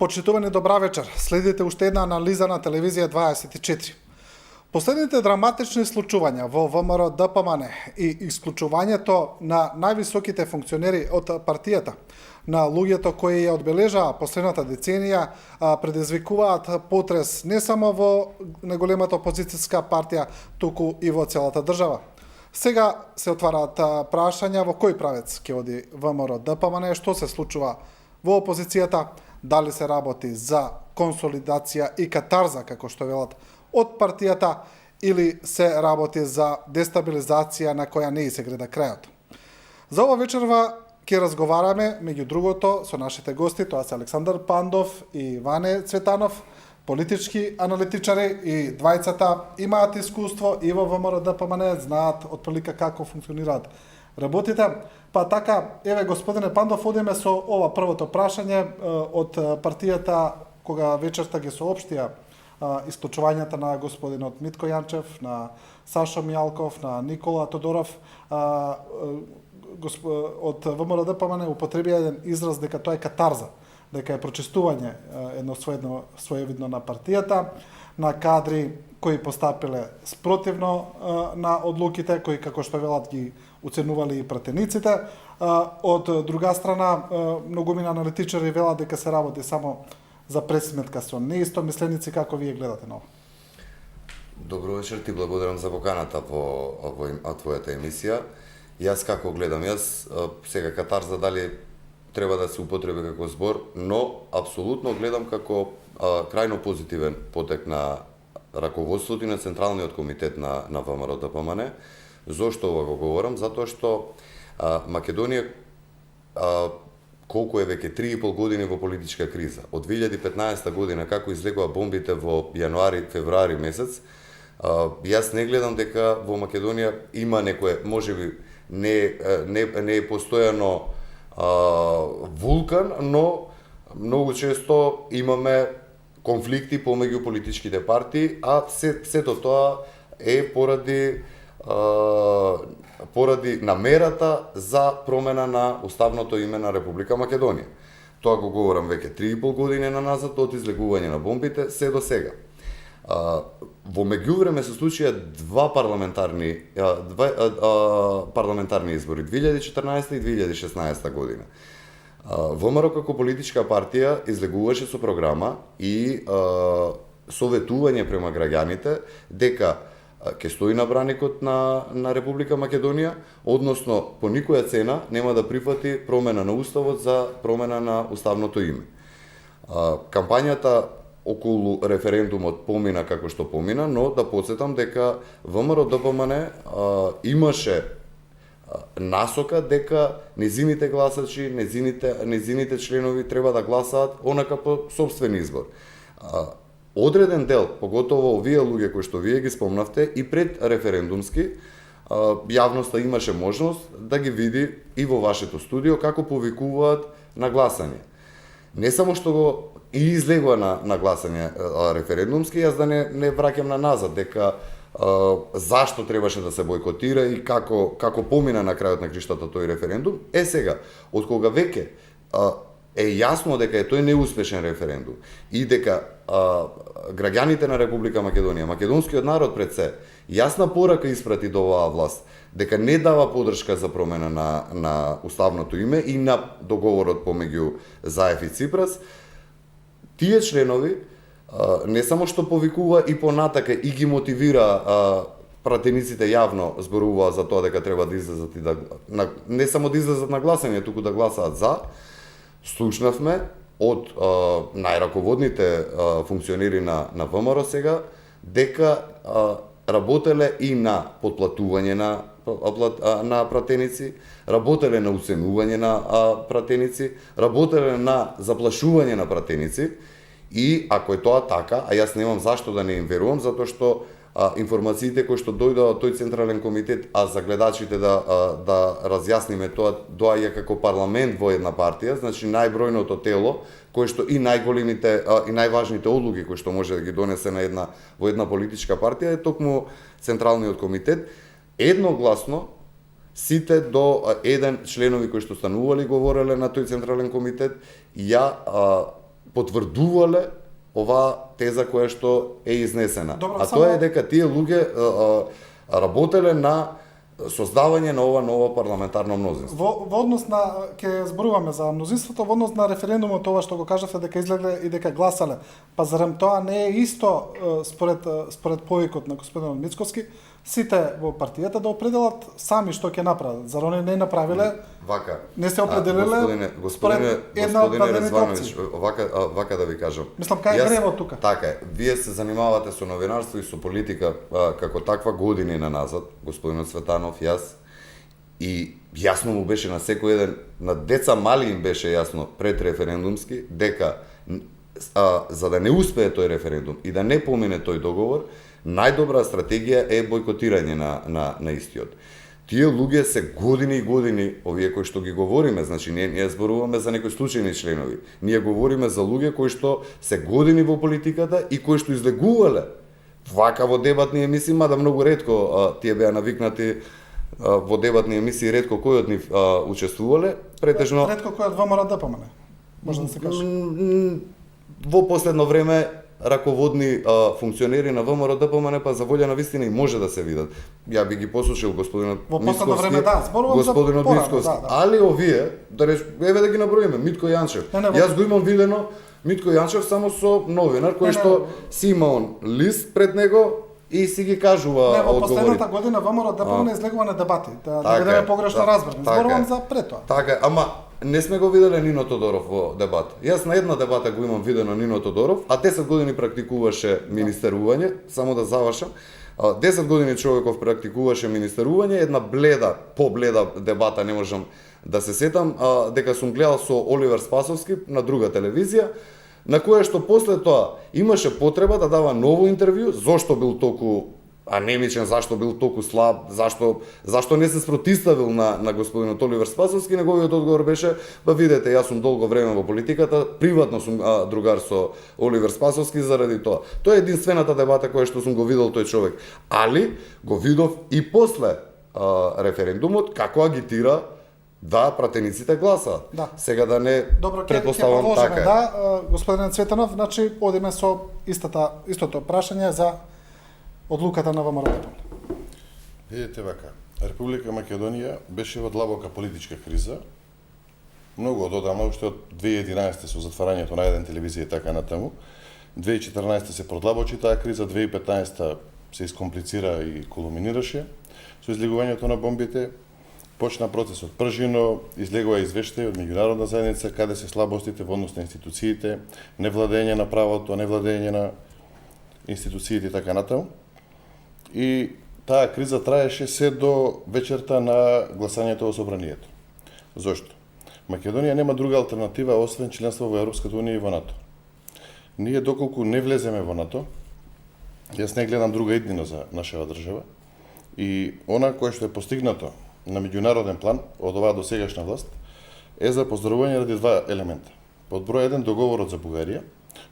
Почитувани, добра вечер. Следите уште една анализа на телевизија 24. Последните драматични случувања во ВМРО ДПМН и исклучувањето на највисоките функционери од партијата, на луѓето кои ја одбележаа последната деценија, предизвикуваат потрес не само во најголемата опозицијска партија, туку и во целата држава. Сега се отвараат прашања во кој правец ќе оди ВМРО ДПМН, што се случува во опозицијата, дали се работи за консолидација и катарза, како што велат, од партијата, или се работи за дестабилизација на која не и се гледа крајот. За ова вечерва ќе разговараме, меѓу другото, со нашите гости, тоа се Александар Пандов и Ване Цветанов, политички аналитичари, и двајцата имаат искуство и во ВМРО ДПМН, знаат отприлика како функционираат работите. Па така, еве господине Пандов, одиме со ова првото прашање од партијата, кога вечерта ги соопштија исклучувањата на господинот Митко Јанчев, на Сашо Мијалков, на Никола Тодоров. Од ВМРО ДПМН употребија еден израз дека тоа е катарза, дека е прочистување едно своевидно на партијата, на кадри кои постапиле спротивно на одлуките, кои, како што велат, ги уценували и пратениците. Од друга страна, многумина аналитичари велат дека се работи само за пресметка со неистомисленици. Како вие гледате на ова? Добро вечер, ти благодарам за поканата во твојата емисија. Јас како гледам, сега катарза дали треба да се употреби како збор, но апсолутно гледам како крајно позитивен потек на раководството и на Централниот комитет на ВМРО ДПМН. Зошто ова го говорам? Затоа што Македонија колку е веќе 3,5 години во политичка криза. Од 2015 година, како излегува бомбите во јануари, февруари месец, јас не гледам дека во Македонија има некое, можеби не е постојано вулкан, но многу често имаме конфликти помеѓу политичките партии, а сето тоа е поради намерата за промена на уставното име на Република Македонија. Тоа го говорам веќе 3,5 години назад, од излегување на бомбите се до сега. Во меѓувреме се случија два парламентарни избори, 2014 и 2016 година. ВМРО како политичка партија излегуваше со програма и советување према граѓаните дека ќе стои на браникот на Република Македонија, односно по никоја цена нема да прифати промена на уставот за промена на уставното име. Кампањата околу референдумот помина како што помина, но да подсетам дека ВМРО ДПМН имаше насока дека незините гласачи, незините членови треба да гласаат онака по сопствен избор. Одреден дел, поготово овие луѓе кои што вие ги спомнавте, и пред референдумски, јавноста имаше можност да ги види и во вашето студио како повикуваат на гласање. Не само што го и излегува на гласање референдумски, јас да не враќам назад дека зашто требаше да се бойкотира и како помина на крајот на криштата тој референдум. Сега, од кога веќе е јасно дека е тој неуспешен референдум и дека граѓаните на Република Македонија, македонскиот народ пред се, јасна порака испрати до оваа власт дека не дава подршка за промена на уставното име и на договорот помеѓу Заев и Ципрас, тие членови не само што повикува и понатака и ги мотивира пратениците јавно зборуваа за тоа дека треба да излезат и не само да излезат на гласање, туку да гласаат за. Слушнавме од најраководните функционери на ВМРО сега дека работеле и на подплатување на пратеници, работеле на уценување на пратеници, работеле на заплашување на пратеници. И ако е тоа така, а јас немам зашто да не им верувам, затоа што информациите кои што дојдоа од тој Централен комитет, а за гледачите да разјасниме тоа, доаѓа како парламент во една партија, значи најбројното тело, кое што и најголемите и најважните одлуки кои што може да ги донесе во една политичка партија е токму Централниот комитет. Едногласно сите до еден членови кои што станували говореле на тој Централен комитет, ја потврдувале оваа теза која што е изнесена. Добро, а само- тоа е дека тие луѓе работеле на создавање на ова ново парламентарно мнозинство. Во однос на, ќе зборуваме за мнозинството, во однос на референдумот, това што го кажавте дека излегле и дека гласале, па зарем тоа не е исто според повикот на господинот Мицковски, сите во партијата да определат сами што ќе направат. Зар они не направиле? Вака. Не се определиле според една од дадените Резвановиќ, опции. вака да ви кажам. Мислам, кај е гревот тука? Така е. Вие се занимавате со новинарство и со политика како таква години на назад, господинот Цветанов, јас, и јасно му беше на секој еден, на деца мали им беше јасно пред референдумски, дека за да не успее тој референдум и да не помине тој договор, најдобра стратегија е бојкотирање на истиот. Тие луѓе се години и години, овие кои што ги говориме, значи ние зборуваме за некои случајни членови. Ние говориме за луѓе кои што се години во политиката и кои што излегувале вака во дебатни емисии, мада многу ретко тие беа навикнати во дебатни емисии, ретко кој од нив учествувале, претежно Ретко кој од ВМРО да помане. Може да се каже. Во последно време раководни функционери на ВМРО ДПМН па за волја на вистина и може да се видат. Ја би ги послушал господинот Во последно Мицковски, време, да, зборувам за господинот порано, Мицковски, да. али овие, еве да ги наброиме, Митко Јанчев. Не, Јас го имам видено Митко Јанчев само со новинар кој што си има он лист пред него и си ги кажува Не, во одговорите. последната година ВМРО ДПМН излегува на дебати, да Така не бидеме е, погрешно да, разбрани. така Зборувам е. за пред тоа. Така, ама не сме го виделе Нино Тодоров во дебат. Јас на една дебата го имам видено Нино Тодоров, а 10 години практикуваше министерување, само да завршам. 10 години човеков практикуваше министерување, една бледа, побледа дебата не можам да се сетам, дека сум гледал со Оливер Спасовски на друга телевизија, на која што после тоа имаше потреба да дава ново интервју, зошто бил толку анемичен, зашто бил толку слаб, зашто не се спротиставил на господинот Оливер Спасовски, неговиот одговор беше: "Ба видете, јас сум долго време во политиката, приватно сум другар со Оливер Спасовски заради тоа." Тоа е единствената дебата која што сум го видел тој човек, али го видов и после референдумот како агитира да пратениците гласаат. Да. Сега да не Добро, ќе предпоставам продолжиме, така. да, господине Цветанов, значи одиме со истото прашање за одлуката на ВМРО ДПМН. Видете вака, Република Македонија беше во длабока политичка криза, многу одамна, уште од 2011 со затварањето на еден телевизија и така натаму. 2014 се продлабочи таа криза, 2015 се искомплицира и кулминираше со излегувањето на бомбите. Почна процесот пржино, излегува извештај од меѓународна заедница каде се слабостите во однос на институциите, невладење на правото, невладење на институциите и така натаму. И таа криза траеше се до вечерта на гласањето во собранието. Зошто? Македонија нема друга алтернатива освен членство во Европската унија и во НАТО. Ние доколку не влеземе во НАТО, јас не гледам друга иднина за нашава држава, и она кое што е постигнато на меѓународен план од оваа досегашна власт е за поздравување ради два елемента. Под број 1 договорот за Бугарија,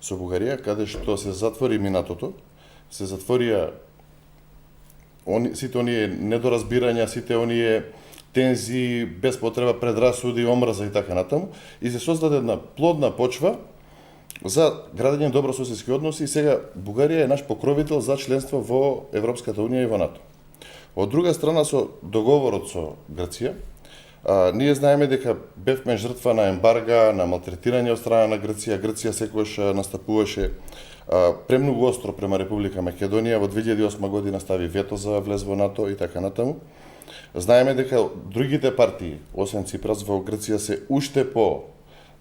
со Бугарија, каде што се затвори минатото, се затворија сите оние недоразбирања, сите оние тензии, без потреба, предрасуди, омраза и така натаму, и се создаде една плодна почва за градење добрососедски односи, и сега Бугарија е наш покровител за членство во Европската унија и во НАТО. Од друга страна, со договорот со Грција, ние знаеме дека бевме жртва на ембарга, на малтретирање од страна на Грција. Грција секогаш настапуваше премногу остро према Република Македонија. Во 2008 година стави вето за влез во НАТО и така натаму. Знаеме дека другите партии, освен Ципрас, во Грција се уште по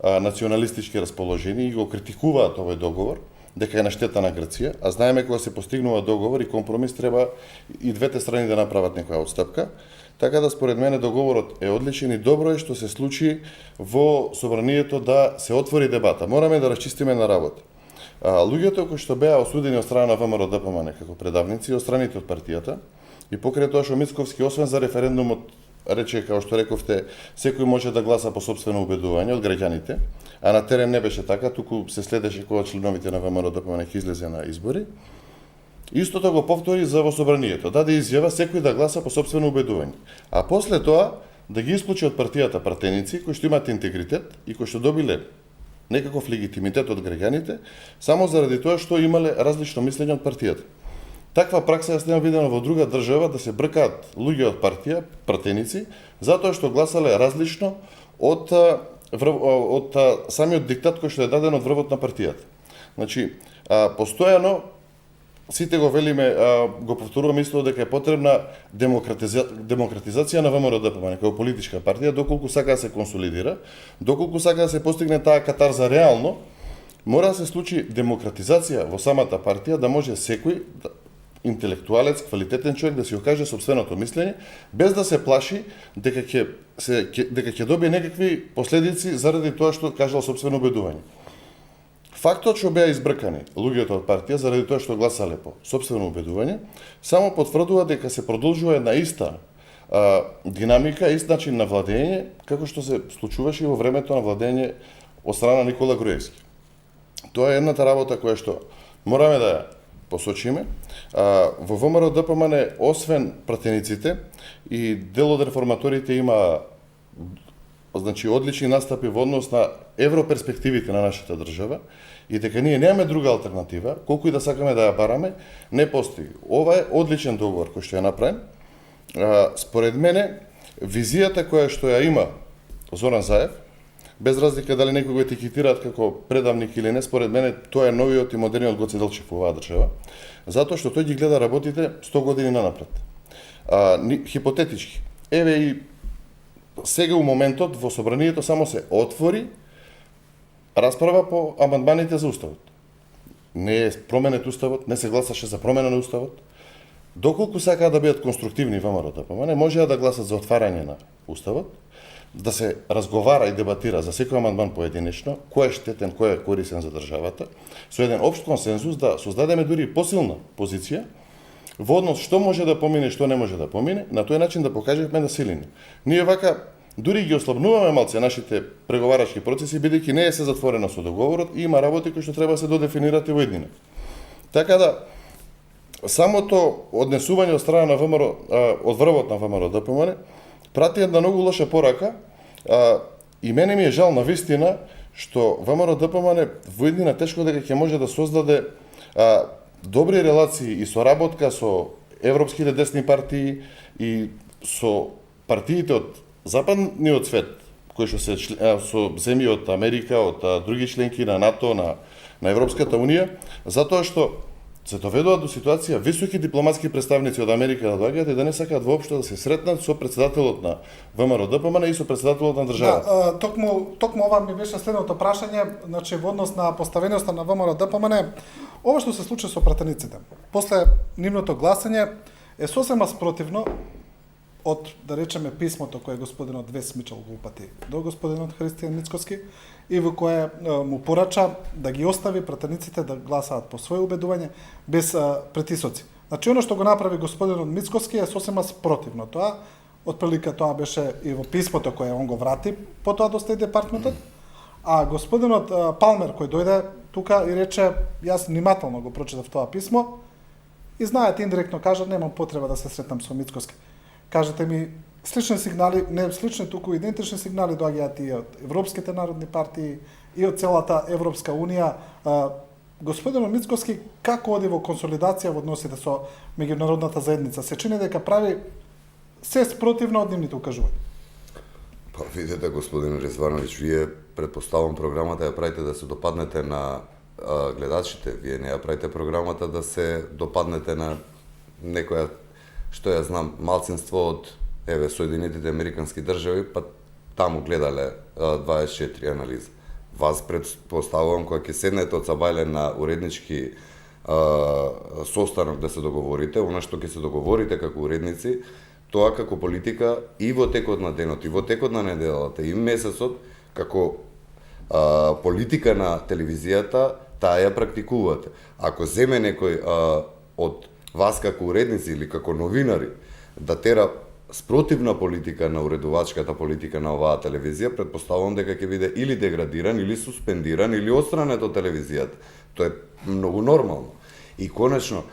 националистички расположени и го критикуваат овој договор, дека е на штета на Грција, а знаеме кога се постигнува договор и компромис треба и двете страни да направат некоја отстапка. Така да според мене договорот е одличен и добро е што се случи во собранието да се отвори дебата. Мораме да расчистиме на работа. Луѓето кои што беа осудени од страна на ВМРО ДПМН како предавници, отстраните од партијата, и покрај тоа што Мицковски освен за референдумот рече, како што рековте, секој може да гласа по сопствено убедување од граѓаните, а на терен не беше така, туку се следеше кога членовите на ВМРО ДПМН ќе излезе на избори. Истото го повтори за во собранието, даде изјава секој да гласа по сопствено убедување. А после тоа да ги исклучи од партијата пратеници кои што имаат интегритет и кои што добиле некаков легитимитет од граѓаните, само заради тоа што имале различно мислење од партијата. Таква пракса јас немам видено во друга држава да се бркаат луѓе од партија, пратеници, затоа што гласале различно од самиот диктат кој што е даден од врвот на партијата. Значи, постојано сите го велиме, го повторуваме исто дека е потребна демократизација на ВМРО-ДПМНЕ како политичка партија, доколку сака да се консолидира, доколку сака да се постигне таа катарза реално, мора да се случи демократизација во самата партија, да може секој интелектуалец, квалитетен човек да си го каже сопственото мислење, без да се плаши дека ќе добие некакви последици заради тоа што кажал сопствено убедување. Фактот што беа избркани луѓето од партија заради тоа што гласале по сопствено убедување, само потврдува дека се продолжува една иста динамика, ист начин на владење, како што се случуваше и во времето на владење од страна на Никола Груевски. Тоа е едната работа која што мораме да ја посочиме. Во ВМРО-ДПМНЕ, освен пратениците и дел од реформаторите има одлични настапи во однос на европерспективите на нашата држава и дека ние немаме друга алтернатива, колку и да сакаме да ја бараме, не постои. Ова е одличен договор кој што е направен. Според мене, визијата која што ја има Зоран Заев, без разлика дали некој го етикетираат како предавник или не, според мене тоа е новиот и модерниот Гоце Делчев во оваа држава, затоа што тој ги гледа работите 100 години нанапред. Хипотетички. Еве и сега у моментот во собранието само се отвори расправа по амандманите за уставот. Не е променет уставот, не се гласаше за промена на уставот. Доколку сакаат да бидат конструктивни ВМРО-ДПМНЕ, можеа да гласат за отварање на уставот, да се разговара и дебатира за секој амандман поединечно, кој е штетен, кој е корисен за државата, со еден општ консензус да создадеме дури посилна позиција во однос што може да помине, што не може да помине, на тој начин да покажеме да силиме. Ние вака дури ги ослабнуваме малце нашите преговарачки процеси, бидејќи не е се затворено со договорот и има работи кои што треба да се додефинират и во еднина. Така да, самото однесување од страна на ВМРО, од врвот на ВМРО-ДПМНЕ, прати една многу лоша порака, и мене ми е жал на вистина што ВМРО-ДПМНЕ во еднина тешко дека ќе може да создаде добри релации и соработка со европските десни партии и со партиите од западниот свет, кои што се со земји од Америка, од други членки на НАТО, на Европската Унија, затоа што се доведува до ситуација високи дипломатски представници од Америка да доаѓаат и да не сакаат воопшто да се сретнат со претседателот на ВМРО-ДПМНЕ и со претседателот на државата. Да, токму ова ми беше следното прашање, значи во однос на поставеноста на ВМРО-ДПМНЕ, ова што се случи со пратениците. После нивното гласање е сосема спротивно од, да речеме, писмото кое господинот Вес Мичел го упати до господинот Христијан Мицкоски и во кое му порача да ги остави пратениците да гласаат по своје убедување без притисоци. Значи, оно што го направи господинот Мицкоски е сосема спротивно тоа. Отприлика тоа беше и во писмото кое он го врати по тоа до Стейт департментот, а господинот Палмер кој дојде тука и рече, јас внимателно го прочитав тоа писмо и знаете, индиректно кажа, немам потреба да се сретнам со Мицкоски. Кажете ми, слични сигнали, не слични, туку идентични сигнали доаѓаат и од европските народни партии и од целата Европска Унија. Господин Мицкоски како оди во консолидација во односите со меѓународната заедница? Се чини дека прави се спротивно од нивните укажувања. Па видете, господин Резвановиќ, вие предпоставам програмата ја правите да се допаднете на гледачите. Вие не ја правите програмата да се допаднете на некоја, што ја знам, малцинство од Соединетите Американски држави, па таму гледале 24 анализа. Вас предпоставувам кога ќе седнете од Сабајле на уреднички состанок да се договорите, она што ќе се договорите како уредници, тоа како политика и во текот на денот, и во текот на неделата, и месецот, како политика на телевизијата, таа ја практикувате. Ако земе некој од вас како уредници или како новинари да тера спротивна политика на уредувачката политика на оваа телевизија, предпоставувам дека ќе биде или деградиран, или суспендиран, или отстранет од телевизијата. Тоа е многу нормално. И конечно,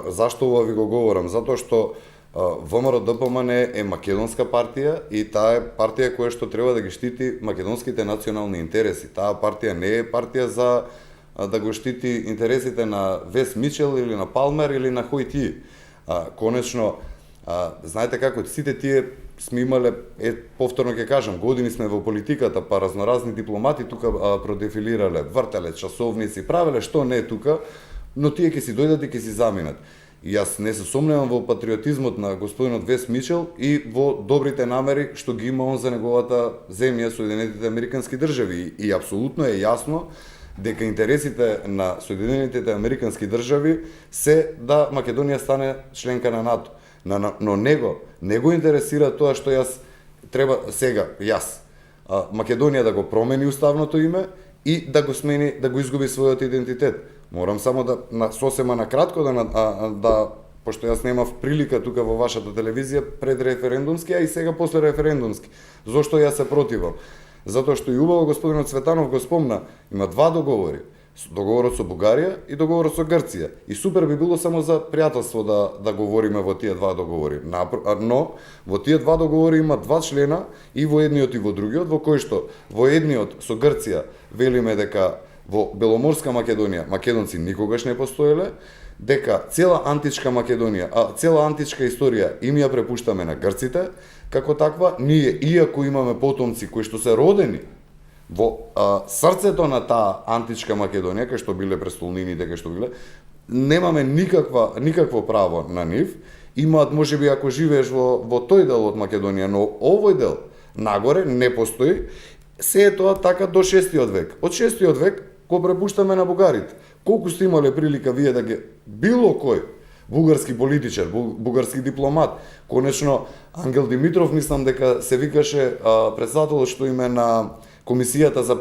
зашто ова ви го говорам? Затоа што ВМРО ДПМН е македонска партија и таа е партија која што треба да ги штити македонските национални интереси. Таа партија не е партија за да го штити интересите на Вес Мичел или на Палмер или на кој ти. Конечно, знаете како, сите тие сме имале, повторно ќе кажам, години сме во политиката, па разноразни дипломати тука продефилирале, вртеле часовници, правеле што не е тука, но тие ќе си дојдат и ќе си заминат. И јас не се сомневам во патриотизмот на господинот Вес Мичел и во добрите намери што ги има он за неговата земја, Соединетите Американски држави. И апсолутно е јасно дека интересите на Соединетите Американски држави се да Македонија стане членка на НАТО. Но не го интересира тоа што јас треба сега, Македонија да го промени уставното име и да го смени, да го изгуби својот идентитет. Морам само да сосема на кратко да пошто јас немав прилика тука во вашата телевизија пред референдумски, а и сега после референдумски. Зошто јас се противам? Затоа што и убаво господинот Цветанов го спомна, има два договори. Договорот со Бугарија и договорот со Грција. И супер би било само за пријателство да говориме во тие два договори. Но во тие два договори има два члена и во едниот и во другиот, во кој што во едниот со Грција велиме дека во Беломорска Македонија македонци никогаш не постоеле, дека цела античка Македонија, цела античка историја им ја препуштаме на грците, како таква, ние, иако имаме потомци кои што се родени во срцето на таа античка Македонија, кај што биле престолнините, кај што биле, немаме никакво право на нив. Имаат, можеби, ако живееш во тој дел од Македонија, но овој дел нагоре не постои. Се е тоа така до 6 век. Од 6 век го препуштаме на бугарите. Колку сте имале прилика вие да ги било кој бугарски политичар, бугарски дипломат, конечно Ангел Димитров, мислам дека се викаше председател што име на Комисијата за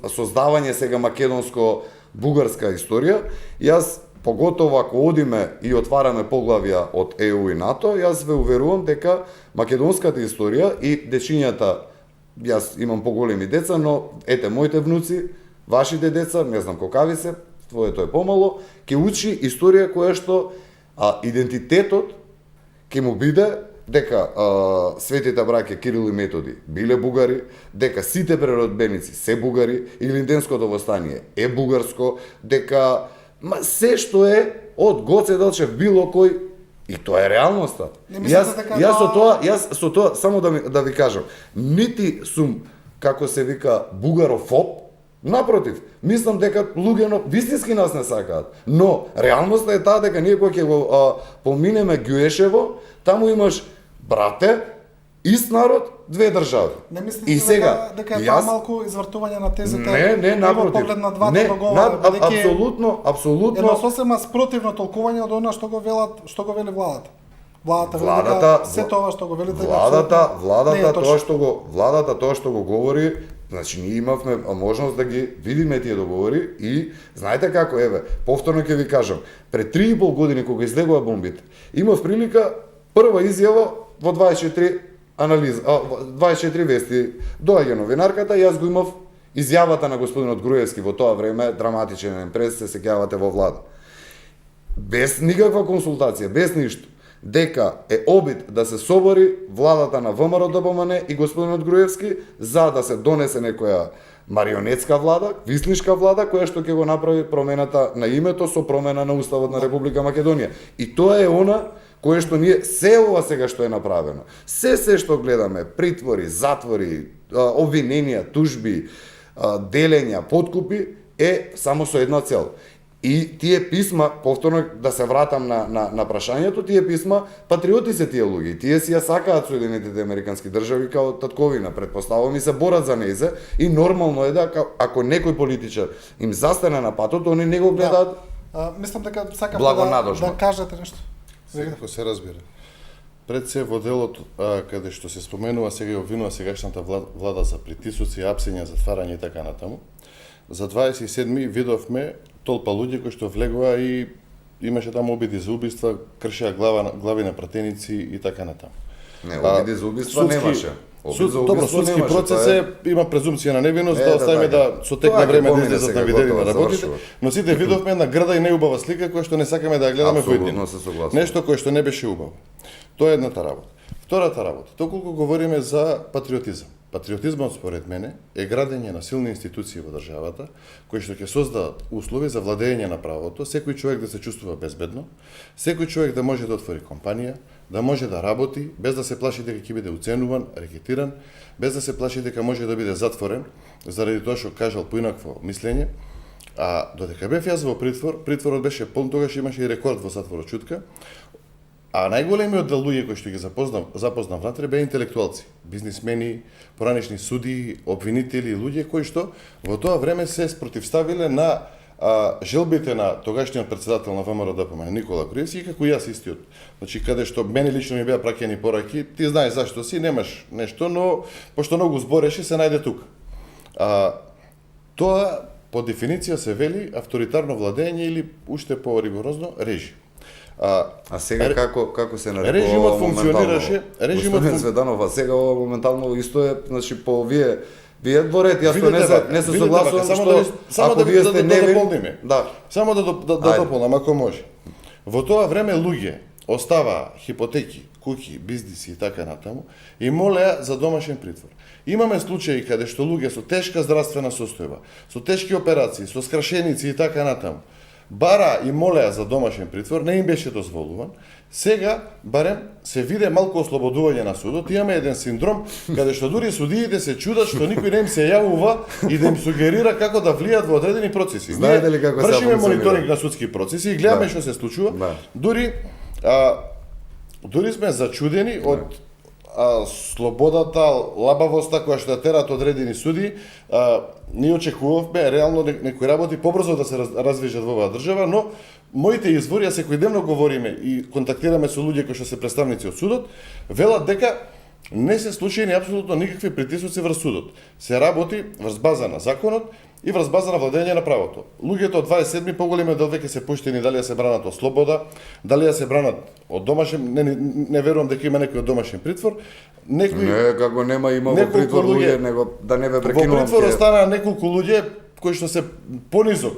создавање сега македонско-бугарска историја. Јас, поготово ако одиме и отвараме поглавја од ЕУ и НАТО, јас ве уверувам дека македонската историја и дечињата, јас имам поголеми деца, но ете моите внуци, вашите деца, не знам колкави се, твоето е помало, ќе учи историја која што идентитетот ќе му биде дека светите браќа Кирил и Методи биле бугари, дека сите преродбеници се бугари, Илинденското востание е бугарско, дека се што е од Гоце Делчев било кој, и тоа е реалноста. Јас со тоа само да ви кажам, нити сум, како се вика, бугарофоб. Напротив, мислам дека луѓето вистински нас не сакаат, но реалноста е таа дека ние кога ќе го поминеме Ѓуешево, таму имаш брате, ист народ, две држави. Не мислите дека е малку извртување на тезите? Не, напротив. Поглед на двата договора, апсолутно. Едно сосема спротивно толкување од она што го вели владата. Владата вели дека се тоа што го велите владата тоа што го говори. Значи, ние имавме можност да ги видиме тие договори и знаете како, повторно ќе ви кажам, пред 3,5 години кога излегува бомбите, имав прилика прва изјава во 24 вести, доаѓа новинарката, јас го имав изјавата на господинот Груевски во тоа време, драматичен прес, се сеќавате во влада. Без никаква консултација, без ништо. Дека е обид да се собори владата на ВМРО ДПМН и господинот Груевски за да се донесе некоја марионетска влада, виснишка влада, која што ќе го направи промената на името со промена на Уставот на Република Македонија. И тоа е она кое што ние се ова сега што е направено. Се што гледаме, притвори, затвори, обвиненија, тужби, делења, подкупи, е само со една цел. И тие писма, повторно да се вратам на прашањето, тие писма, патриоти се тие луѓе, тие си ја сакаат Соединетите Американски држави као татковина, предпоставувам и се борат за нејзе и нормално е да ако некој политичар им застане на патот, они не го гледаат. Мислам дека сакате да кажете нешто. Секако се разбира. Пред се во делот каде што се споменува сега и обвинува сегашната влада за притисоци, апсења, затварање и така натаму, за 27 видовме толпа луѓе кои што влегува и имаше таму обиди за убиства, кршеа глави на пратеници и така натаму. Не, обиди за убиства немаше. Добро, судски процес има презумпција на невиност, да оставиме да со тек на време да излезат на видео на работите, но сите видовме една грда и неубава слика која што не сакаме да ја гледаме во иднина. Нешто кое што не беше убаво. Тоа е едната работа. Втората работа, доколку говориме за патриотизам. Патриотизмот, според мене, е градење на силни институции во државата, кои што ќе создадат услови за владење на правото, секој човек да се чувствува безбедно, секој човек да може да отвори компанија, да може да работи, без да се плаши дека ќе биде уценуван, рекетиран, без да се плаши дека може да биде затворен, заради тоа што кажал поинакво мислење. А додека бев јас во притвор, притворот беше полн, тогаш имаше и рекорд во затворот Чутка. А најголемиот дел луѓе кои што ги запознав внатре беа интелектуалци, бизнисмени, поранешни суди, обвинители, луѓе кои што во тоа време се спротивставиле на желбите на тогашниот председател на ВМРО ДПМН Никола Груевски, како и јас истиот. Значи каде што мене лично ми беа праќани пораки, ти знаеш зашто си, немаш нешто, но пошто многу збореше се најде тука. Тоа по дефиниција се вели авторитарно владење или уште по-ригорозно режим. А сега како се нарекува режимот функционираше, Господин Сведанов, а сега ова моментално исто е, значи по вие дворете, јас не се согласувам што ако вие сте невини, само да дополнам ако може. Во тоа време луѓе оставаа хипотеки, куќи, бизниси и така натаму и молеа за домашен притвор. Имаме случаи каде што луѓе со тешка здравствена состојба, со тешки операции, со скрашеници и така натаму бара и молеа за домашен притвор, не им беше дозволуван. Сега, барем, се виде малку ослободување на судот. Имаме еден синдром, каде што дури судиите се чудат што никој не им се јавува и да им сугерира како да влијат во одредени процеси. Знаете ли како се вршиме мониторинг на судски процеси и гледаме што се случува. Дури сме зачудени од слободата, лабавоста која што терат одредени суди. Ние очекувавме реално некои работи побрзо да се развижат во оваа држава, но моите извори, а секојдневно говориме и контактираме со луѓе кои што се представници од судот, велат дека не се случаи апсолутно никакви притисоци врз судот. Се работи врз база на законот и врз база на владење на правото. Луѓето од 27 поголемиот дел веќе се пуштени, дали ја се бранат од слобода, дали ја се бранат од домашен, не верувам дека има некој од домашен притвор. Не, како нема во притвор луѓе, него да не ве прекинувам. Во притвор останаа неколку луѓе кои што се понизок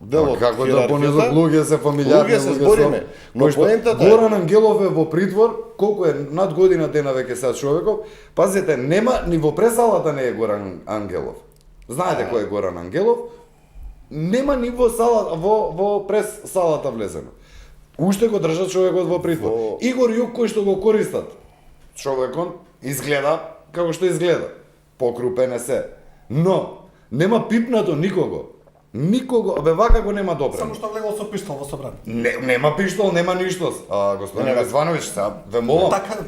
делот. Како да понизок луѓе се фамилијарни, луѓе се збориме. Но поентата Горан Ангелов е во притвор, колку е над година дена веќе сега човеков. Пазите, нема ни во пресалата не е Горан Ангелов. Знаете кој е Горан Ангелов? Нема ни во салата, во прес салата влезено. Уште го држат човекот во притвор. Игор Јук кој што го користат. Човекот изгледа како што изгледа. Покрупен е се. Но нема пипнато никого. Никого, вака го нема добро. Само што влегол со пиштол во собрание. Нема пиштол, нема ништо. Господин Резвановиќ, сега ве молам. Така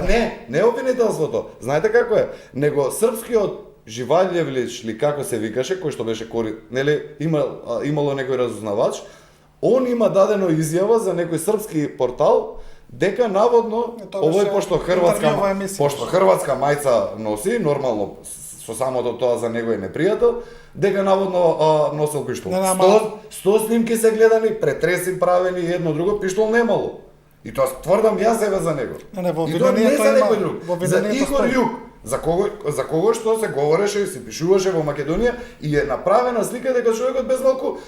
е, не обвинителството. Знаете како е? Него српскиот Живаљевлич ли како се викаше, кој што беше нели имало некој разузнавач, он има дадено изјава за некој српски портал дека наводно овој пошто хрватска мајца носи, нормално со самото тоа за него е непријател, дека наводно носел пиштол. 100 снимки се гледани, претреси правени едно друго, пиштол немало. И тоа тврдам јас еве за него. И тоа не е за некој друг. За Игор Јук, за кого што се говореше и се пишуваше во Македонија и е направена слика дека човекот без малку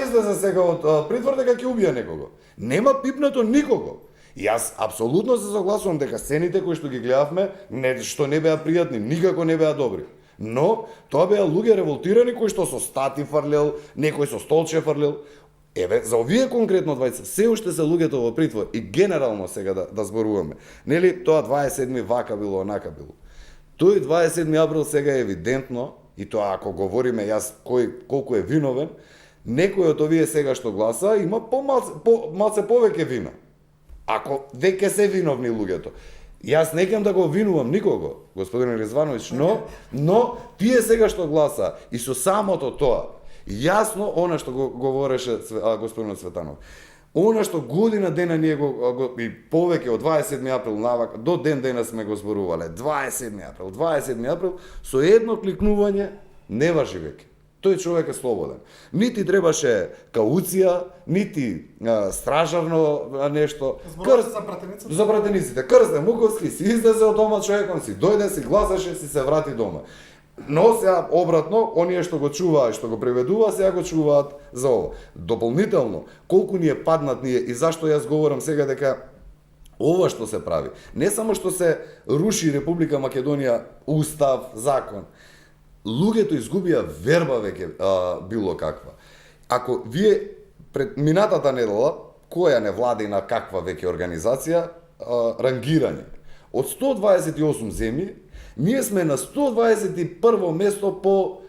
излезе сега од притвор дека ќе убија некого. Нема пипнато никого. Јас апсолутно се согласувам дека сцените кои што ги гледавме, што не беа пријатни, никако не беа добри. Но тоа беа луѓе револтирани кои што со стати фрлел, некој со столче фрлел. Еве, за овие конкретно двајца, се уште се луѓето во притвор и генерално сега да зборуваме. Нели, тоа 27 вака било, онака било. Тој 27 април сега е евидентно, и тоа ако говориме јас колку е виновен, некој од овие сега што гласа има малце повеќе вина. Ако веќе се виновни луѓето. Јас не кем да го обвинувам никого, господин Резвановиќ, но тие сега што гласа и со самото тоа, јасно она што го говореше господин Цветанов. Она што година дена ние и повеќе од 27 април навака до ден денес сме го зборувале. 27 април со едно кликнување не важи веќе. Тој човек е слободен. Нити требаше кауција, нити стражарно нешто. За пратениците. Крстен Муковски си излезе од дома човеком, си дојде, си гласаше, си се врати дома. Но сега обратно, оние што го чуваа и што го преведува, сега го чуваат за ова. Дополнително, колку ни е паднат ние и зашто јас говорам сега дека ова што се прави, не само што се руши Република Македонија, устав, закон, луѓето изгубија верба веќе било каква. Ако вие пред минатата недела, која невладина каква веќе организација, рангирање, од 128 земји, ние сме на 121 место по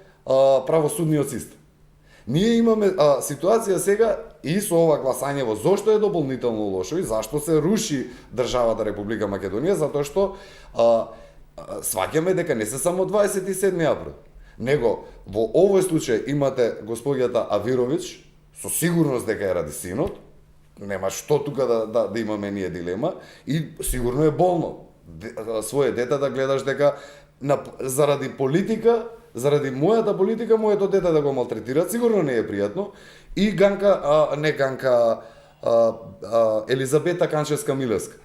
правосудниот систем. Ние имаме ситуација сега и со ова гласањево, зошто е дополнително лошо и зашто се руши државата Република Македонија, затоа што сваќаме дека не се само 27 април, него во овој случај имате господјата Авировиќ, со сигурност дека е ради синот, нема што тука да имаме ние дилема, и сигурно е болно своје дете да гледаш дека заради политика, заради мојата политика, моето дете да го малтретираат, сигурно не е пријатно. И Елизабета Канчевска-Милевска.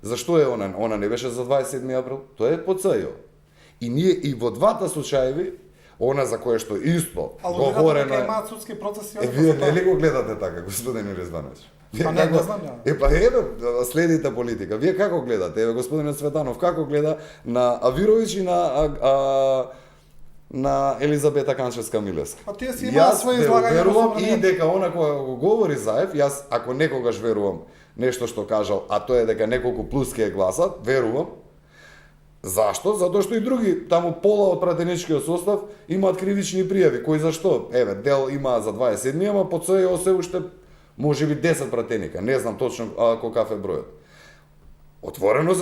Зашто е она? Она не беше за 27 април? Тоа е по ЦЈО. И ние и во двата случаеви, она за кое што исто говорено... дека имаат судски процеси... Вие не ли го гледате така, господин Резвановиќ? Па не знам ја. Еве, следите политика. Вие како гледате? Еве, господинот Светанов како гледа на Авировиќ и на Елизабета Канчевска-Милевска? Па тие си имаат своји излагања. Верувам и дека она кога го говори Заев, јас ако некогаш верувам нешто што кажал, а тоа е дека неколку плюс ќе гласат, верувам. Зашто? Затоа што и други, таму пола од пратеничкиот состав имаат кривични пријави, кои зашто? Еве, дел има за 27, ама по ЦЈО се уште можеби 10 пратеника, не знам точно каков е бројот. Отворено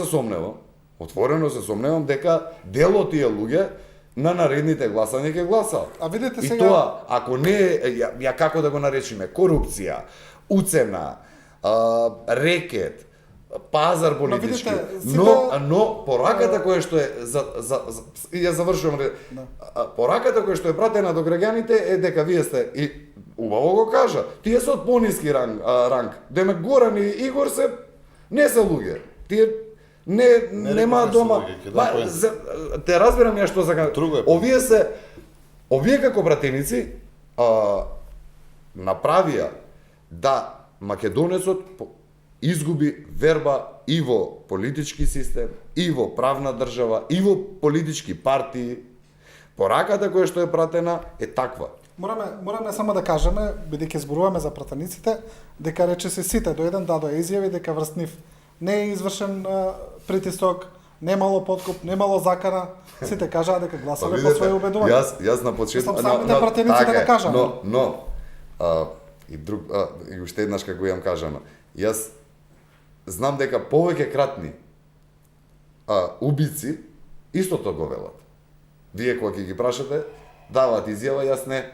се сомневам дека дел од тие луѓе на наредните гласања ќе гласаат. А видите и сега... тоа, ако не ја како да го наречиме, корупција, уцена, рекет, пазар политички, но пораката која што е ја завршувам, пораката која што е пратена до граѓаните е дека вие сте и убаво го кажа, тие се од пониски ранг. Деме Горан и Игор не се луѓе. Тие нема дома. Те разбирам ја што сакам. Овие како пратеници направија да македонецот изгуби верба и во политички систем, и во правна држава, и во политички партии. Пораката која што е пратена е таква. Мораме само да кажеме, бидејќи зборуваме за пратениците, дека рече се сите до еден дадоа изјави дека врз нив не е извршен притисок, немало подкуп, немало закана, сите кажаа дека гласале по своје убедување. Јас на почеток самите пратеници дека кажа. И уште еднаш како јам кажано, јас знам дека повеќе кратни убици истото го велат. Вие кога ќе ги прашате, даваат изјава, јас не,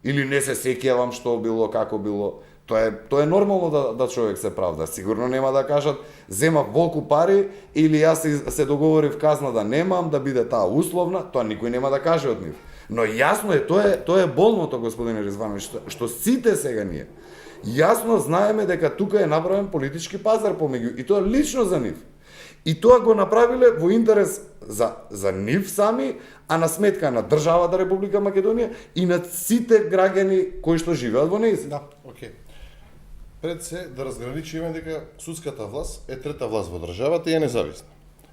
или не се сеќавам што било, како било. Тоа е нормално да човек се правда. Сигурно нема да кажат земав волку пари или јас се договорив казна да немам, да биде таа условна, тоа никој нема да каже од нив. Но јасно е, тоа е болното, господине Резвановиќ, што сите сега ние јасно знаеме дека тука е направен политички пазар помеѓу и тоа лично за нив. И тоа го направиле во интерес за нив сами, а на сметка на државата Република Македонија и на сите граѓани кои што живеат во нејзин. Да. Океј. Пред се да разграничиме дека судската власт е трета власт во државата и е независна.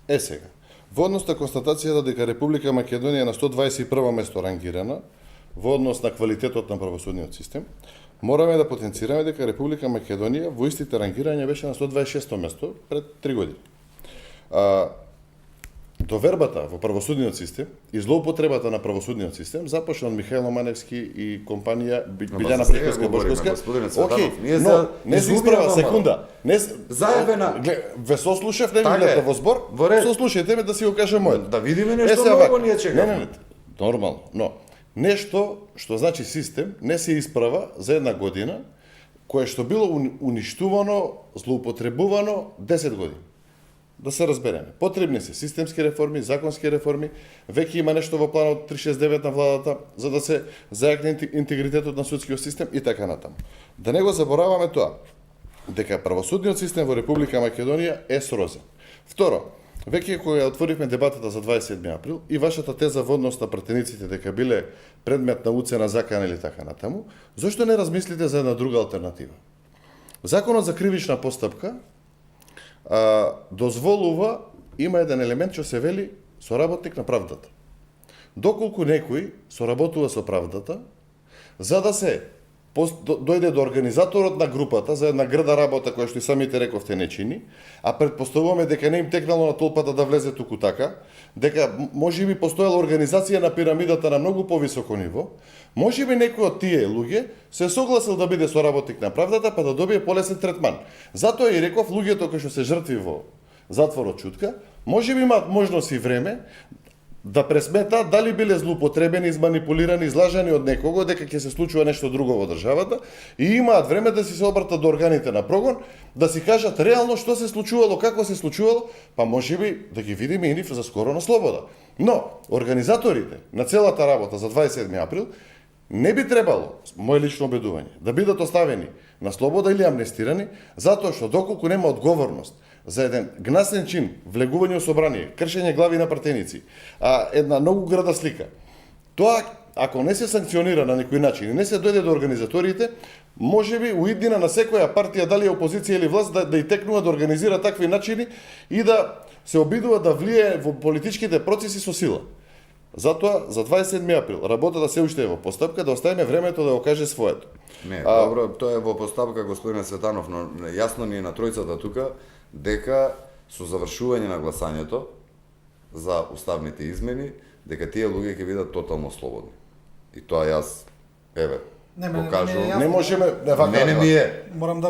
Сега, во однос на констатацијата дека Република Македонија е на 121 место рангирана во однос на квалитетот на правосудниот систем, мораме да потенцираме дека Република Македонија во истите рангирања беше на 126 место пред 3 години. Довербата во правосудниот систем и злоупотребата на правосудниот систем започна од Михајло Маневски и компанија Билјана Приходска Бошковска. Океј, но не се исправа секунда. Заебена. Ве сослушав, не гледате во збор. Сослушајте ме да си го кажам мојот. Да видиме нешто ново ние чекаме. Не, нормално, но нешто што значи систем не се исправа за една година, кое што било уништувано, злоупотребувано 10 години. Да се разбереме. Потребни се системски реформи, законски реформи, веќе има нешто во планот 369 на владата за да се зајакне интегритетот на судскиот систем и така натаму. Да не го забораваме тоа, дека правосудниот систем во Република Македонија е срозен. Второ, Веќе кога ја отворивме дебатата за 27 април и вашата теза во однос на пратениците дека биле предмет на уцена, закана или така натаму, зошто не размислите за една друга алтернатива? Законот за кривична постапка дозволува, има еден елемент што се вели соработник на правдата. Доколку некој соработува со правдата, за да се дојде до организаторот на групата за една грда работа која што и самите рековте не чини, а предпоставуваме дека не им текнало на толпата да влезе туку така, дека можеби постоела организација на пирамидата на многу повисоко ниво, можеби некој од тие луѓе се согласил да биде соработник на правдата па да добие полесен третман. Затоа и реков луѓето кои што се жртви во затворот чутка, можеби имаат можност и време да пресметаат дали биле злоупотребени, изманипулирани, излажани од некого, дека ќе се случува нешто друго во државата и имаат време да си се обратат до органите на прогон, да си кажат реално што се случувало, како се случувало, па можеби да ги видиме и нив за скоро на слобода. Но, организаторите на целата работа за 27 април не би требало, моje лично убедување, да бидат оставени на слобода или амнестирани, затоа што доколку нема одговорност за еден гнасен чин, влегување во собрание, кршење глави на пратеници, една многу града слика. Тоа, ако не се санкционира на некој начин и не се дојде до организаторите, можеби у иднина на секоја партија, дали е опозиција или власт, да и текнува да организира такви начини и да се обидува да влие во политичките процеси со сила. Затоа, за 27 април, работата се уште е во постапка, да оставиме времето да го каже своето. Не, добро, тоа е во постапка, господине Светанов, но јасно ни е на тројцата тука, дека со завршување на гласањето за уставните измени, дека тие луѓе ќе бидат тотално слободни. И тоа јас, еве, го кажувам. Не можеме, Мене ми е. Мораме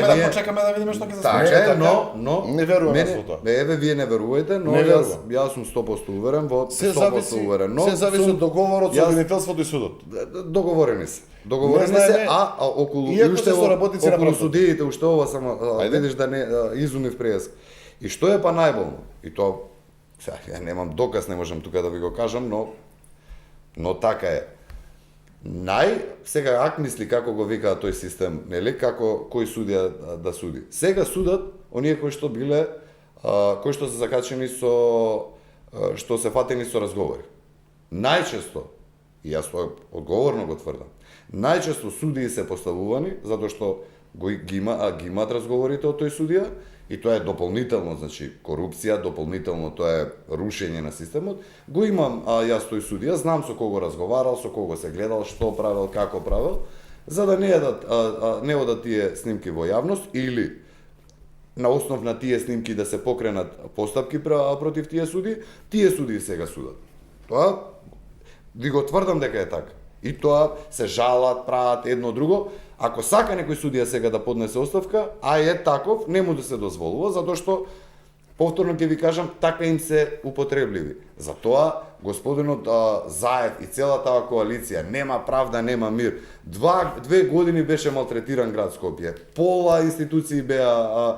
да ние- почекаме да видиме што ќе се Така случи. е, но Не верувам мене- во тоа. Еве, вие не верувате, но Не јас верувам. сум 100% уверен во Се 100% зависи, уверен, но се зависи од договорот со јас- обвинителството и судот. Договорени се. Договорени Не се, знаеме, околу иако уште се соработници на околу правдата. судиите, уште ова само Ајде. видиш да не изумив прејас. И што е па најболно? И тоа сега ја немам доказ, не можам тука да ви го кажам, но така е. Сега ак мисли како го викаат тој систем, нели, како кој судија да суди. Сега судат оние кои што биле кои што се закачени со што се фатени со разговори. Најчесто, и јас тоа одговорно го тврдам, најчесто судии се поставувани затоа што ги имаат разговорите од тој судија и тоа е дополнително, значи корупција, дополнително тоа е рушење на системот. Го имам јас тој судија, знам со кого разговарал, со кого се гледал, што правел, како правел, за да не одат тие снимки во јавност или на основ на тие снимки да се покренат постапки против тие судии сега судат. Тоа ви го тврдам дека е така. И тоа се жалат, прават едно друго. Ако сака некој судија сега да поднесе оставка, а е таков, не му да се дозволува, затоа што, повторно ќе ви кажам, така им се употребливи. Затоа, господинот Заев и целата таа коалиција, нема правда, нема мир. 2 години беше малтретиран град Скопје. Пола институции беа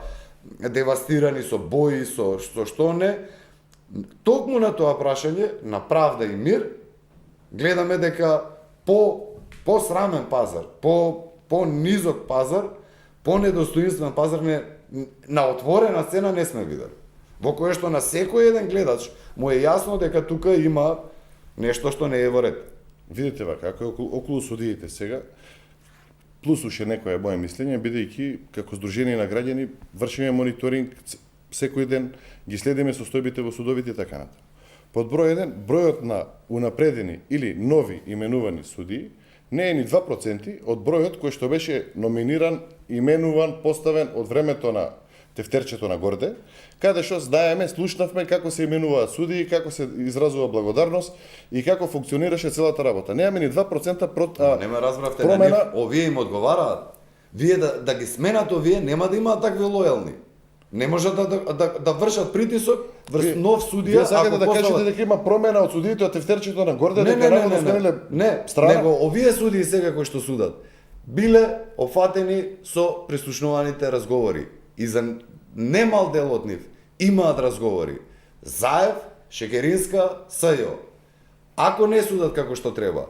девастирани со бои, со што не. Токму на тоа прашање, на правда и мир, гледаме дека по срамен пазар, по низок пазар, по недостоинствен пазар на отворена сцена не сме видели. Во кое што на секој еден гледач му е јасно дека тука има нешто што не е во ред. Видите вака, ако е околу судиите сега, плюс уште некое моје мислење, бидејќи како Сдружение на граѓани вршиме мониторинг секој ден, ги следиме состојбите во судовите и така натаму. Под број 1, бројот на унапредени или нови именувани судии не е ни 2% од бројот кој што беше номиниран, именуван, поставен од времето на тефтерчето на Горде, каде што знаеме, слушнавме како се именуваат судии, како се изразува благодарност и како функционираше целата работа. Немаме ни 2% Нема разбравте, промена. на нив, овие им одговараат. Вие да ги сменат овие, нема да имаат такви лојални. Не можат да вршат притисок врз нов судија. Вие сакате да кажете дека има промена од судиите од тефтерчето на Горде, дека наводно смениле страна? Него овие судии сега кои што судат биле офатени со прислушнуваните разговори и за немал дел од нив имаат разговори. Заев, Шекеринска, СЈО. Ако не судат како што треба,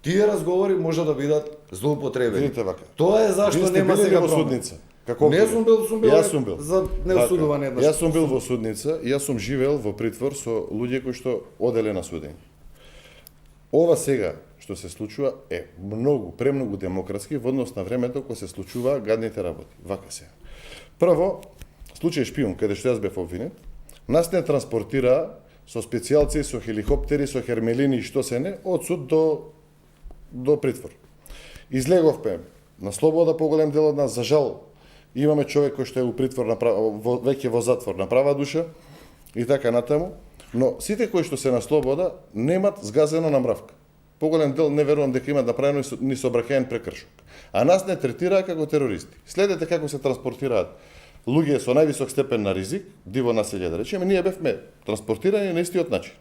тие разговори може да бидат злоупотребени. Видите вака. Тоа е зашто Вие сте нема били сега во промена. судница. Како Не сум бил Јас сум бил. за неосудуване еднаш. Јас сум бил во судница, јас сум живеел во притвор со луѓе кои што оделе на судење. Ова сега што се случува е премногу демократски во однос на времето кога се случува гадните работи. Вака се. Прво, случај шпион, каде што јас бев обвинет, нас не транспортираа со специјалци, со хеликоптери, со хермелини и што се не, од суд до притвор. Излеговме на слобода поголем дел од нас, за жал, имаме човек кој што е у притвор веќе во затвор на права душа и така натаму, но сите кои што се на слобода немат згазено на мравка. Поголем дел не верувам дека имат направено ни сообраќаен прекршок. А нас не третираа како терористи. Следете како се транспортираат луѓе со највисок степен на ризик, диво населје да речеме, ние бевме транспортирани на истиот начин.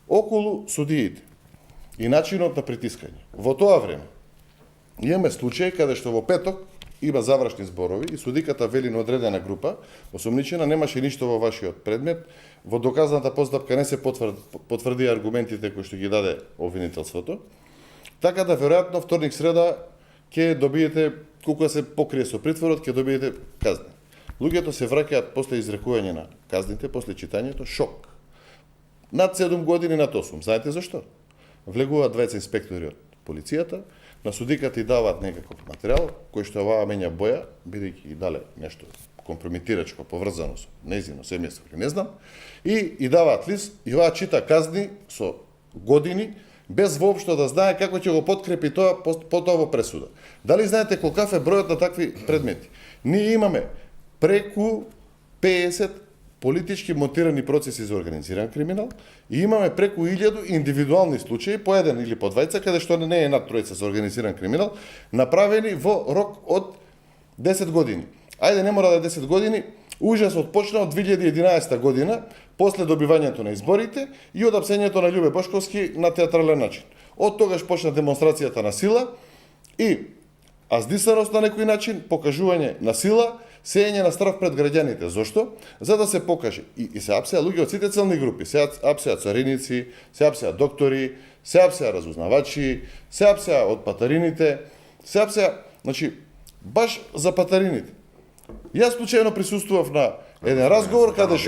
Околу судиите и начинот на притискање. Во тоа време имаме случај каде што во петок има завршни зборови и судиката вели на одредена група, осумничена немаше ништо во вашиот предмет, во доказната постапка не се потврди аргументите кои што ги даде обвинителството, така да веројатно вторник среда ќе добиете, колку се покрие со притворот, ќе добиете казни. Луѓето се враќаат после изрекување на казните, после читањето, шок. Над 7 години, над 8. Знаете зашто? Влегуваат 20 инспектори од полицијата, на судиката и даваат некаков материјал, кој што оваа менја боја, бидејќи ги дале нешто компрометирачко поврзано со нејзино семејство, не знам, и даваат лист, и оваа чита казни со години, без воопшто да знае како ќе го подкрепи тоа потоа во пресуда. Дали знаете колкав е бројот на такви предмети? Ние имаме преку 50 политички мотивирани процеси за организиран криминал и имаме преку 1000 индивидуални случаи, по еден или по двајца, каде што не е над тројца за организиран криминал, направени во рок од 10 години. Ајде, не мора да е 10 години, ужасот почна од 2011 година, после добивањето на изборите и од апсењето на Љубе Бошковски на театрален начин. Од тогаш почна демонстрацијата на сила и аздисаност на некој начин, покажување на сила, сеење на страв пред граѓаните. Зошто? За да се покаже. И се апсеа луѓе од сите целни групи. Се апсеа цариници, се апсеа доктори, се апсеа разузнавачи, се апсеа од патарините, се апсеа, значи, баш за патарините. Јас случајно присуствував на еден разговор каде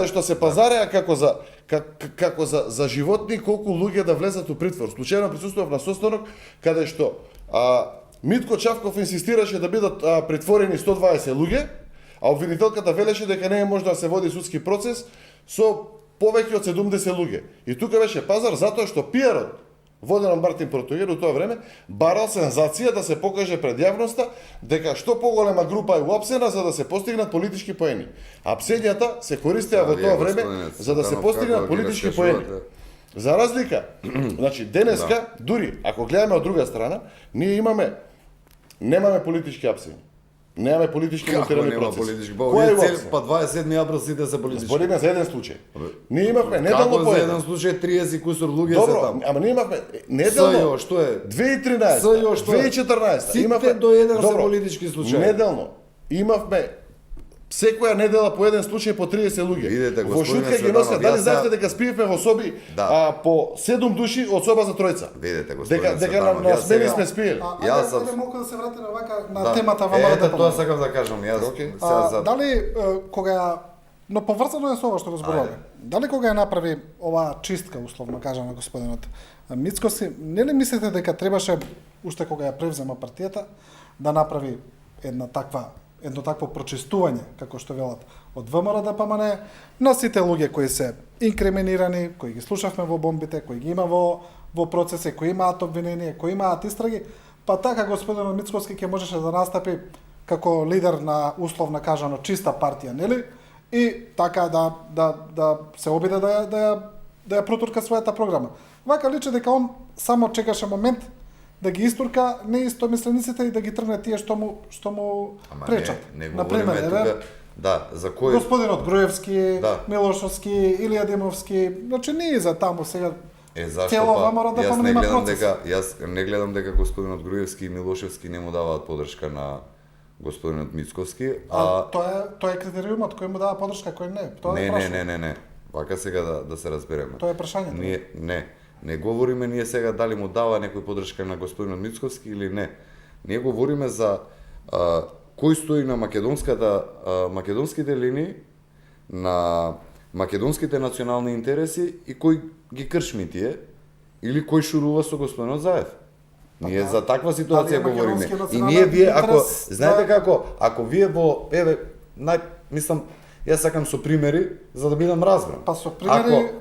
што се пазареа како за животни колку луѓе да влезат у притвор. Случајно присуствував на состанок каде што Митко Чавков инсистираше да бидат притворени 120 луѓе, а обвинителката велеше дека не е можно да се води судски процес со повеќе од 70 луѓе. И тука беше пазар затоа што пиарот, воден од Мартин Протоир у тоа време, барал сензација да се покаже пред јавноста дека што поголема група е уапсена за да се постигнат политички поени. Апсењата се користеа во тоа време за да се постигнат политички поени. За разлика, значи денеска, дури ако гледаме од друга страна, ние немаме политички апсења. Немаме политички мотивирани процеси. Кој е па 27 април сите се политички. Збориме за еден случај. Ние имавме неделно по за еден случај 30 кусур луѓе се таму. Ама ние имавме неделно. Што е? 2013, 2014 сите до еден се политички случаи. Неделно имавме секоја недела по еден случај по 30 луѓе. Видете, во шутка ги носат. Дали знаете дека спиевме во соби по 7 души од соба за тројца? Видете, господине дека на смени сме спиели. Јас сам малку да се вратиме на темата ВМРО. Тоа сакам да кажам. Дали кога но поврзано е со ова што го зборуваме. Дали кога ја направи оваа чистка условно кажано господинот Мицкоси, нели мислите дека требаше уште кога ја превзема партијата да направи едно такво прочистување, како што велат, од ВМРО ДПМН, на сите луѓе кои се инкриминирани, кои ги слушавме во бомбите, кои ги има во процеси, кои имаат обвинение, кои имаат истраги, па така господинот Мицкоски ќе можеше да настапи како лидер на условно кажано чиста партија, нели? И така да се обиде да ја протурка својата програма. Вака личи дека он само чекаше момент да ги истурка неистомислениците и да ги тргне тие што му пречат. Например, тука, за кој господинот Груевски, Милошовски, Илија Димовски, значи не за таму сега. Зашто па јас не гледам дека господинот Груевски и Милошевски не му даваат поддршка на господинот Мицковски, тоа е критериумот кој му дава поддршка, кој не. Тоа е прашање. Не. Вака сега да се разбереме. Тоа е прашањето. Не говориме ние сега дали му дава некој поддршка на господинот Мицковски или не. Ние говориме за кој стои на македонските линии, на македонските национални интереси и кој ги кршми тие, или кој шурува со господинот Заев. Ние за таква ситуација дали е говориме. македонски И ние вие, ако, интерес, знаете да. како, ако вие во, мислам, јас сакам со примери, за да бидам разбран. Па со примери, дали е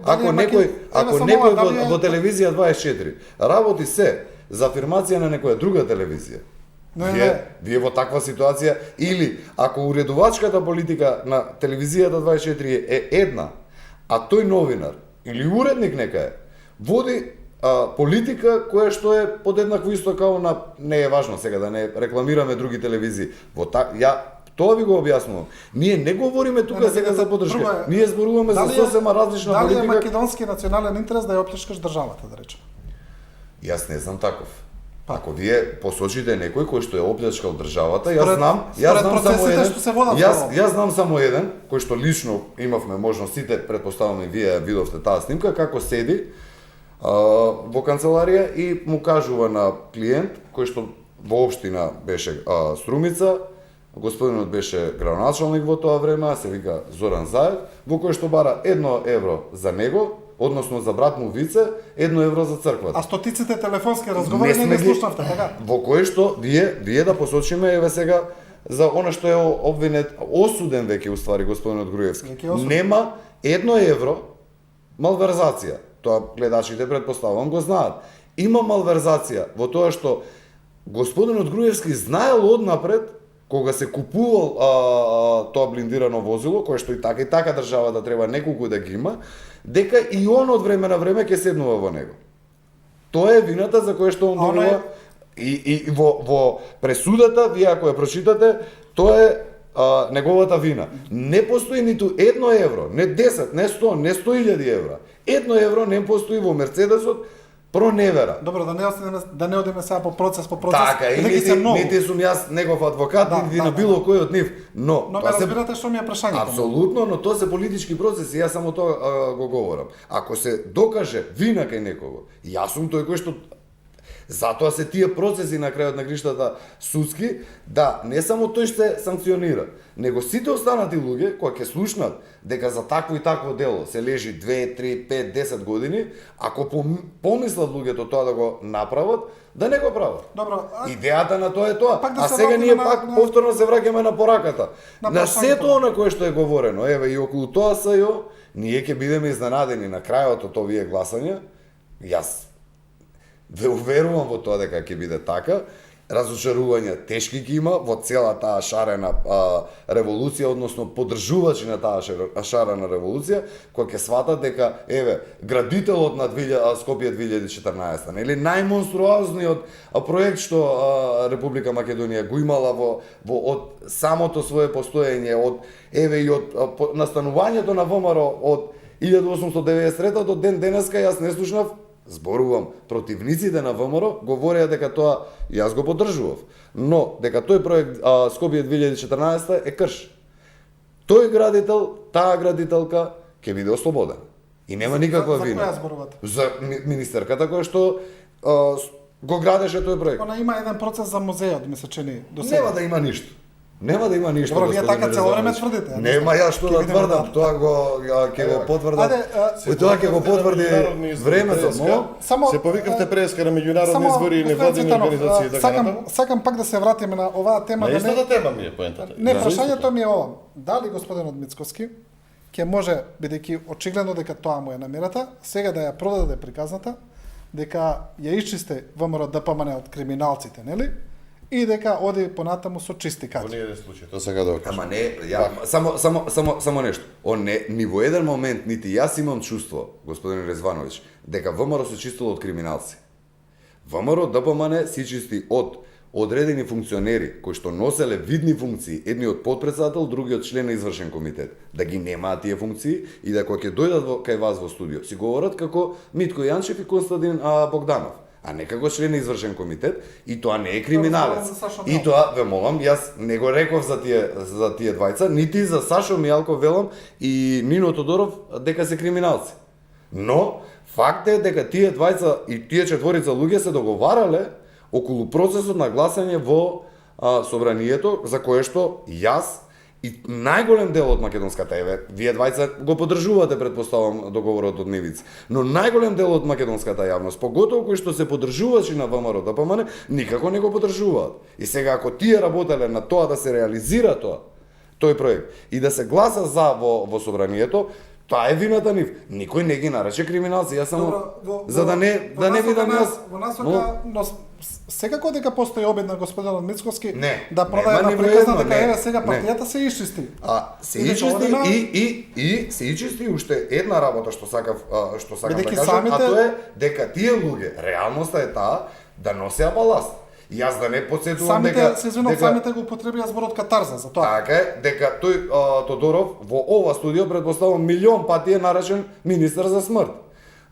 Ако само некој ова, дали е- во телевизија 24 работи се за афирмација на некоја друга телевизија, вие во таква ситуација, или ако уредувачката политика на телевизијата 24 е една, а тој новинар или уредник нека е, води политика која што е подеднакво исто као на, не е важно сега да не рекламираме други телевизии. Тоа ви го објаснувам. Ние не говориме тука сега за поддршка. Ние зборуваме за сосема различна политика. Дали е македонски национален интерес да ја оплескаш државата, да речеме? Јас не знам таков. Ако вие посочите некој кој што е оплячкал државата, јас знам само еден, кој што лично имавме можност, сите претпоставаме вие видовте таа снимка, како седи во канцеларија и му кажува на клиент, кој што во општина беше Струмица, господинот беше градоначалник во тоа време, се вика Зоран Заев, во кој што бара 1 евро за него, односно за брат му Вице, 1 евро за црквата. А стотиците телефонски разговори не слушнавте, така? Во кој што вие да посочиме еве сега за она што е обвинет, осуден веќе уствари господинот Груевски. Нема 1 евро малверзација. Тоа гледачите претпоставувам го знаат. Има малверзација во тоа што господинот Груевски знаел однапред кога се купувал тоа блиндирано возило, кое што и така државата треба неколку да ги има, дека и он од време на време ќе седнува во него. Тоа е вината за која што он добива. И во пресудата, вие ако ја прочитате, тоа е неговата вина. Не постои ниту 1 евро, не 10, не 100, не 100.000 евра. 1 евро не постои во Мерцедесот, проневера. Добро, да не одиме сега по процес. Така, и нити сум јас негов адвокат, нити на било кој од нив, но ме разбирате што ми е прашањето. Апсолутно, но тоа се политички процеси, јас само тоа го говорам. Ако се докаже вина кај некого, јас сум тој кој што затоа се тие процеси на крајот на криштата судски, да не само тој што се санкционира, него сите останати луѓе кои ќе слушнат дека за такво и такво дело се лежи 2, 3, 5, 10 години, ако помислат луѓето тоа да го направат, да не го прават. Добро, идејата на тоа е тоа. Да сега ние пак повторно се враќаме на пораката. На сето она кое што е говорено, еве и околу тоа СЈО, ние ќе бидеме изненадени на крајот од овие гласања. Јас ве уверувам во тоа дека ќе биде така. Разочарување тешки ги има во цела таа шарена револуција, односно поддржувачи на таа шарена револуција, кој ќе сватат дека еве градителот на Скопје 2014, нели најмонструозниот проект што Република Македонија го имала во од самото свое постоење, од еве и од настанувањето на ВМРО од 1893 до ден денеска, јас не слушнав. Зборувам, противниците на ВМРО говореа дека тоа јас го поддржував, но дека тој проект Скопје 2014 е крш. Тој градител, таа градителка ќе биде ослободена. И нема никаква вина. За која зборувате? За министерката која што го градеше тој проект. Она има еден процес за музејот, ми се чини до сега. Нема да има ништо. Нема да има ништо. Добро, вие така цело време тврдите. Нема ја што да тврдам, тоа ќе го потврдам. Тоа ќе го потврди времето, но се повикавте преска на меѓународни избори и невладини организации и така натаму. Сакам пак да се вратиме на оваа тема. На истата тема ми е поентата. Не, прашањето ми е ова. Дали господинот Мицковски ќе може, бидејќи очигледно дека тоа му е намерата, сега да ја продаде приказната, дека ја исчисти ВМРО ДПМН од криминалците, нели? И дека оди понатаму со чисти кади. Во ниеден случај, тоа сега да го кажам. Ама не, само нешто. Он не, ни во еден момент нити јас имам чувство, господин Резвановиќ, дека ВМРО се чистило од криминалци. ВМРО ДПМН се чисти од одредени функционери кои што носеле видни функции, едни од подпредседател, други од член на извршен комитет, да ги немаат тие функции и да кога ќе дојдат кај вас во студио, си говорат како Митко Јанчев и Константин Богданов, а не како член на извршен комитет, и тоа не е криминалец. И тоа, ве молам, јас не го реков за тие двајца, нити за Сашо Мијалков велам и Нино Тодоров дека се криминалци. Но факт е дека тие двајца и тие четворица луѓе се договарале околу процесот на гласање во собранието, за кое што јас и најголем дел од македонската, еве, вие двајца го поддржувате, предпоставам, договорот од Нивица, но најголем дел од македонската јавност, поготово кои што се поддржувачи на ВМРО ДПМН, никако не го поддржуваат. И сега, ако тие работеле на тоа да се реализира тој проект и да се гласа за во собранието, тоа е вината нив. Никој не ги нарече криминалци, јас само за да не видам јас. Во насока, но секако дека постои обид на господинот Мицковски Не, да продаде нема на ни приказна воедно, дека не, еве сега не. партијата се исчисти. Се ичисти и се ичисти уште една работа што сакам да Бидејќи кажам, самите- а тоа е дека тие луѓе, реалноста е таа да носеа баласт. И јас да не подсетувам дека самите го употребија зборот катарза за тоа. така е, дека тој Тодоров во ова студио предпоставам милион пати е наречен министер за смрт.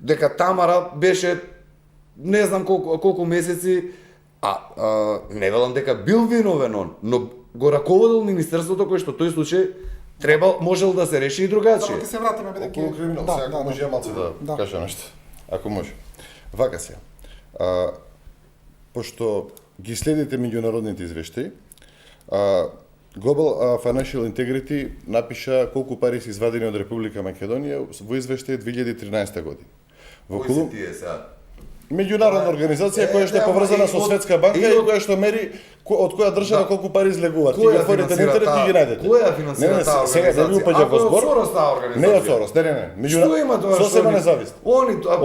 Дека Тамара беше не знам колку месеци, не велам дека бил виновен он, но го раководил министерството кој што тој случај можел да се реши и другачие. Добро, ќе се вратиме бидејќи Околу криминал, сега ако може ја малце да кажа нешто. Ако може. Вака се. Пошто ги следите меѓународните извештаи, Global Financial Integrity напиша колку пари се извадени од Република Македонија во извештај 2013 година. Во Кои се тие сега? Меѓународна организација која што е поврзана со Светска банка и која што мери од која држава колку пари излегуваат. Ќе ги отворите на интернет и ги најдете. Која финансира таа организација? Сега не ви упаѓа во збор. Сорос таа организација. Не од Сорос, не. Што има тоа? Сосема независно.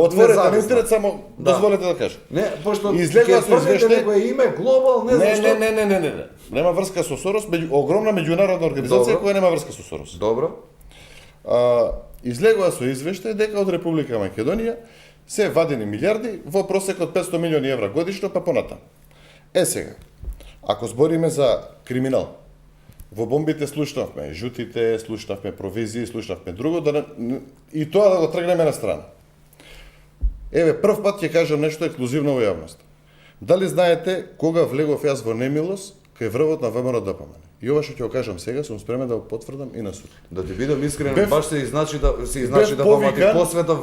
Отворете на интернет, само дозволете да кажам. Не, пошто излегува со извештај некој име глобал, не знам што. Не. Нема врска со Сорос, огромна меѓународна организација која нема врска со Сорос. Добро. Излегува со извештај дека од Република Македонија се вадени милиарди во просек од 500 милиони евра годишно, па понатаму. Сега, ако збориме за криминал, во бомбите слушнавме жутите, слушнавме провизии, слушнавме друго, и тоа да го тргнеме на страна. Еве, прв пат ќе кажам нешто ексклузивно во јавност. Дали знаете кога влегов јас во немилост кај врвот на ВМРО ДПМН? И ова што ќе го кажам сега, сум спремен да го потврдам и на суд. Да ти бидам искрен, Бев- баш се изначи да повикан- посветав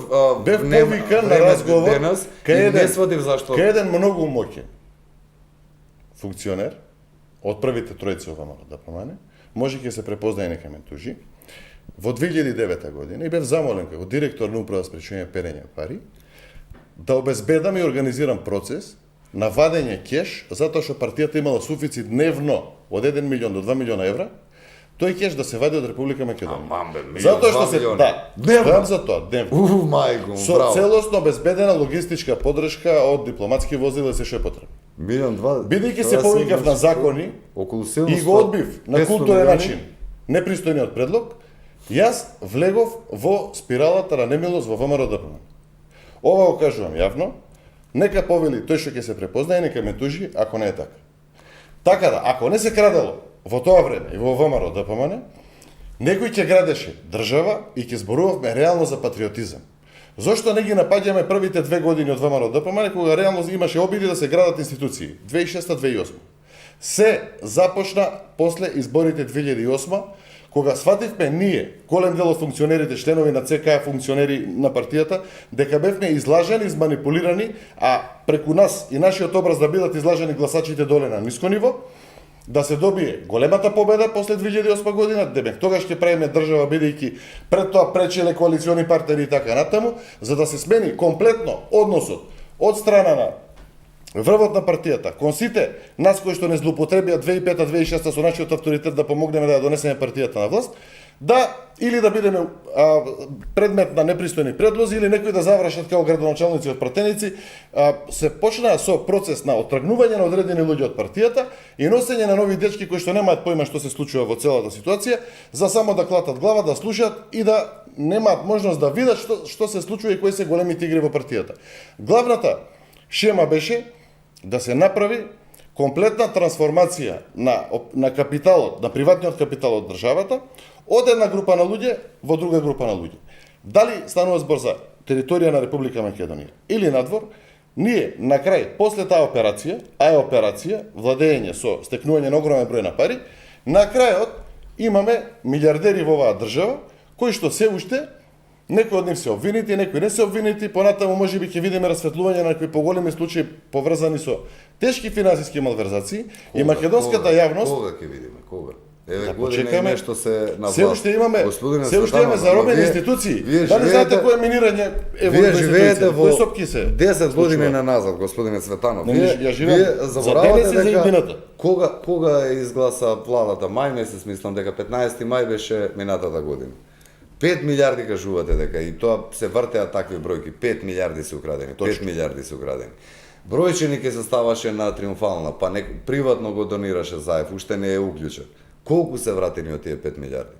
Бев повикан на разговор денес и кај не сватив зашто. кај еден многу моќен функционер од првите тројци во ВМРО ДПМН, може ќе се препознае нека ме тужи, во 2009 година и бев замолен како директор на управа спречување перење пари да обезбедам и организирам процес на вадење кеш затоа што партијата имала суфицит дневно од 1 милион до 2 милиона евра, тој кеш да се вади од Република Македонија. Амам бе, милион, Затоа што 2 се милиони. дневно. Стојам за тоа, дневно. Мајко, Со браво. целосно обезбедена логистичка поддршка од дипломатски возила и се што е потребно. Милион, два. Бидејќи се повикав на закони околу 700, и го одбив на 500 културен милиони. начин непристојниот предлог, јас влегов во спиралата на немилост во ВМРО ДПМН. Ова го кажувам јавно, нека повели тој што ќе се препознае, нека ме тужи ако не е така. Така да, ако не се крадело во тоа време и во ВМРО ДПМН, некој ќе градеше држава и ќе зборувавме реално за патриотизам. Зошто не ги напаѓаме првите 2 години од ВМРО ДПМН кога реално имаше обиди да се градат институции? 2006-2008. Се започна после изборите 2008, кога свативме ние, голем дел од функционерите, членови на ЦК, функционери на партијата, дека бевме излажени, изманипулирани, а преку нас и нашиот образ да бидат излажени гласачите доле на ниско ниво, да се добие големата победа после 2008 година, демек тогаш ќе правиме држава бидејќи пред тоа пречеле коалициони партнери и така натаму, за да се смени комплетно односот од страна на врвот на партијата, кон сите нас кои што не злоупотребија 2005-2006 со нашиот авторитет да помогнеме да ја донесеме партијата на власт, да или да бидеме предмет на непристојни предлози или некои да завршат како градоначалници од пратеници, се почнаа со процес на оттргнување на одредени луѓе од партијата и носење на нови дечки кои што немаат поима што се случува во целата ситуација, за само да клатат глава, да слушаат и да немаат можност да видат што се случува и кои се големите игри во партијата. Главната шема беше да се направи комплетна трансформација на капиталот, на приватниот капитал од државата, од една група на луѓе во друга група на луѓе. Дали станува збор за територија на Република Македонија или надвор, ние на крај, после таа операција, а е операција, владење со стекнување на огромен број на пари, на крајот имаме милиардери во оваа држава, кои што се уште Некои од нив се обвинети, некои не се обвинети, понатаму можеби ќе видиме расветлување на некои поголеми случаи поврзани со тешки финансиски малверзации и македонската јавност. Кога ќе видиме? Кога? Еве Да, година и почекаме. нешто се на власт. Се уште имаме, Господине се уште Цветанов, имаме заробени вие- институции. вие Дали живеете- знаете кој е минирање Вие живеете во кои сопки се? 10 години случува? на назад, господине Цветанов. Не, Вие, ја живеам вие за заборавате денес и за дека иднината. кога изгласа владата, мај месец мислам дека 15 мај беше минатата година. 5 милиарди кажувате дека и тоа се вртеа такви бројки, 5 милиарди се украдени, 5 милиарди се украдени. Бројченик се ставаше на Триумфална, па приватно го донираше Заев, уште не е уклучен. Колку се вратени од тие 5 милиарди?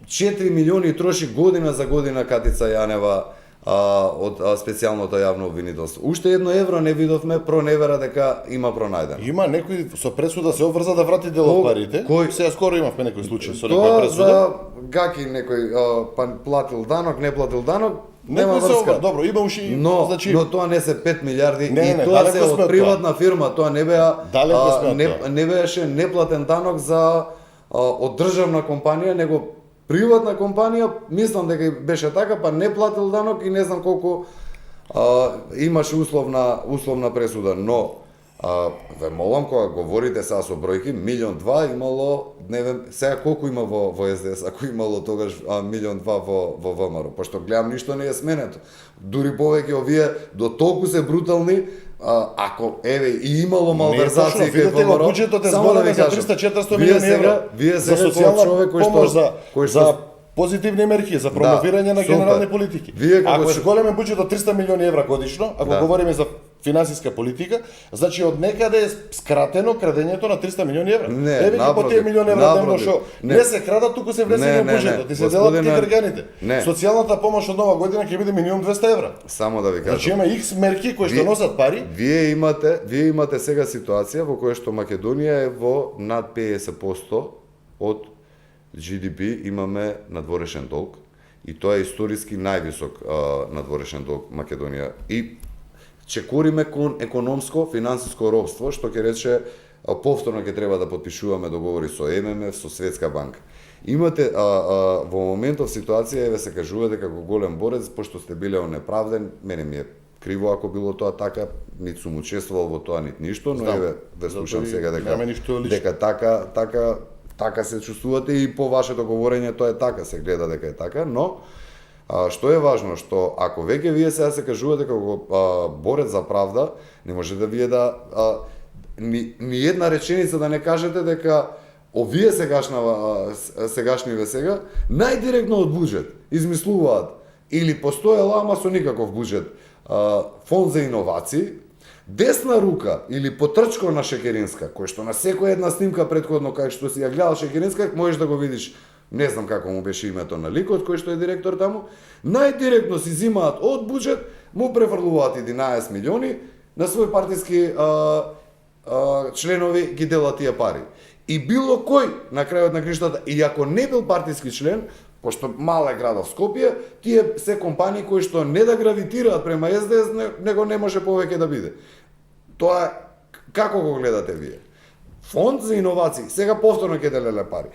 4 милиони троши година за година Катица Јанева од специјалното јавно обвинителство. Уште 1 евро не видовме проневера дека има пронајдено. Има некој со пресуда се обврза да врати дел од парите. Сега скоро имавме некој случај со некоја Тоа пресуда. за гаки некој па платил данок, не платил данок, нема Некој се врска. добро, има уши, Но, значи но тоа не се 5 милиарди Не, и не, тоа далеко се сме од од приватна фирма, тоа не беа Далеко сме од тоа. не беше неплатен данок за од државна компанија, него приватна компанија, мислам дека беше така, па не платил данок и не знам колку имаше условна пресуда, но ве молам кога говорите сега со бројки, 1.2 имало, не вем, сега колку има во СДС, ако имало тогаш 1.2 во ВМРО, пошто гледам ништо не е сменето. Дури повеќе овие до толку се брутални, ако еве и имало малверзации точно, видете го, буџетот е зголемен за 300-400 милиони евра вие за сега социјална човек помош, кој за позитивни мерки, за промовирање на супер. генерални политики. Вие како Ако е се- зголемен буџет од 300 милиони евра годишно, ако Да. говориме за финансиска политика, значи од некаде е скратено крадењето на 300 милиони евра. Не, Еве ги по напротив, тие милиони евра дневно напротив. што Не. не се крадат, туку се внесени Не, во не, буџетот не. и се делат Господине, кај граѓаните. не. Социјалната помош од нова година ќе биде минимум 200 евра. Само да ви кажам. Значи има X мерки кои што Вие- носат пари. Вие имате сега ситуација во која што Македонија е во над 50% од GDP имаме надворешен долг и тоа е историски највисок надворешен долг Македонија и чекориме кон економско финансиско робство што ќе рече повторно ќе треба да потпишуваме договори со ММФ, со Светска банка. Имате во моментов ситуација еве се кажувате како голем борец пошто сте биле онеправден, мене ми е криво ако било тоа така, нит сум учествувал во тоа нит ништо, но Знам. еве ве слушам Затоа и сега нема ништо лично. дека така се чувствувате и по вашето говорење тоа е така, се гледа дека е така, но што е важно, што ако веќе вие сега се кажувате како борец за правда, не може да вие да ни една реченица да не кажете дека овие сегашниве сега најдиректно од буџет измислуваат или постоела ама со никаков буџет фонд за иновации, десна рука или потрчко на Шекеринска, кој што на секоја една снимка претходно кај што си ја гледал Шекеринска, можеш да го видиш, не знам како му беше името на ликот кој што е директор таму, најдиректно си зимаат од буџет, му префрлуваат 11 милиони, на свој партиски членови ги делат тие пари. И било кој на крајот на криштата, и ако не бил партиски член, пошто мал е градот Скопје, тие се компании кои што не да гравитираат према СДС, него не може повеќе да биде. Тоа е, како го гледате вие? Фонд за иновации, сега повторно ќе делеле пари.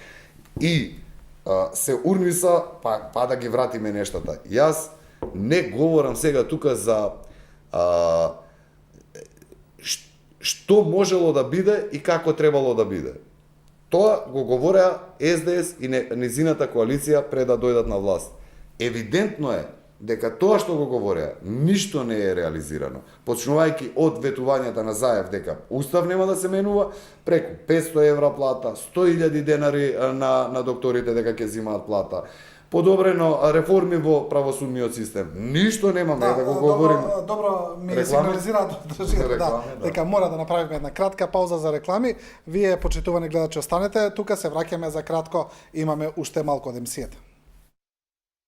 И се урниса, па да ги вратиме нештата. Јас не говорам сега тука за што можело да биде и како требало да биде. Тоа го говореа СДС и низината коалиција пред да дојдат на власт. Евидентно е дека тоа што го говореа ништо не е реализирано. Почнувајќи од ветувањата на Заев дека устав нема да се менува, преку 500 евра плата, 100.000 денари на докторите дека ќе зимаат плата, подобрено реформи во правосудниот систем. Ништо немаме да го говориме. Добро ми Реклами? сигнализираат држите, Реклами, да. дека мора да направиме една кратка пауза за реклами. Вие, почитувани гледачи, останете тука, се враќаме за кратко, имаме уште малку од емисијата.